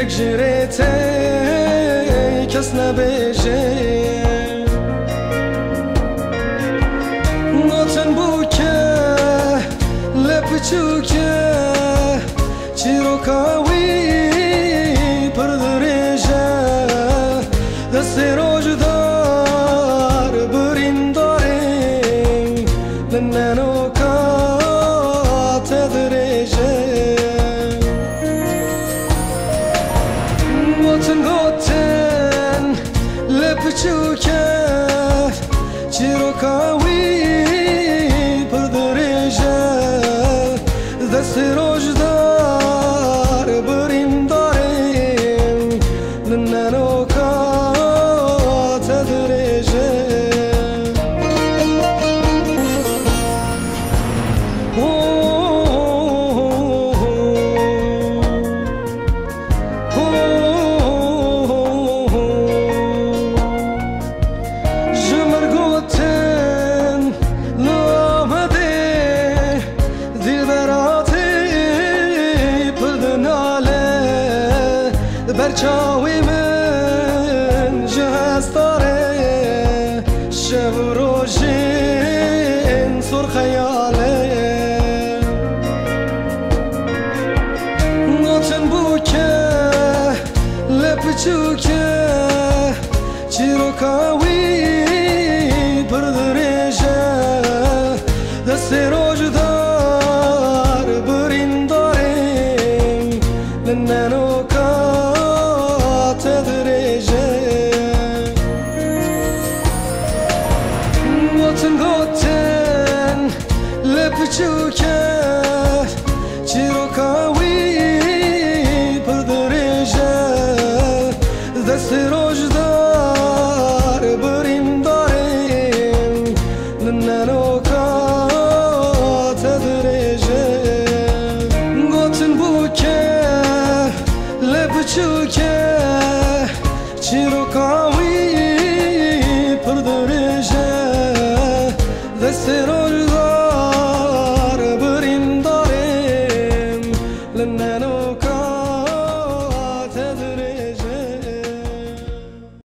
یک جریته کس نبیجه ناتن بو که لپچو که چی رو کاوی پر دریجه دست روج دار برین داریم لننو کات دریجه واتن گوتن لپچو که چی رو کاوی پر دریجه دست روج دار برین داریم لننو کات دریجه برچاوی من جهاز داره شب روشین سر خیاله ناتن بو که لپچو که چی رو کاوی پر دریجه دست روج دار برین داریم لننو واتن گوتن لپچو که چی رو کاوی پر دریجه دست روج دار برین داریم لننو کات دریجه گوتن بو که لپچو که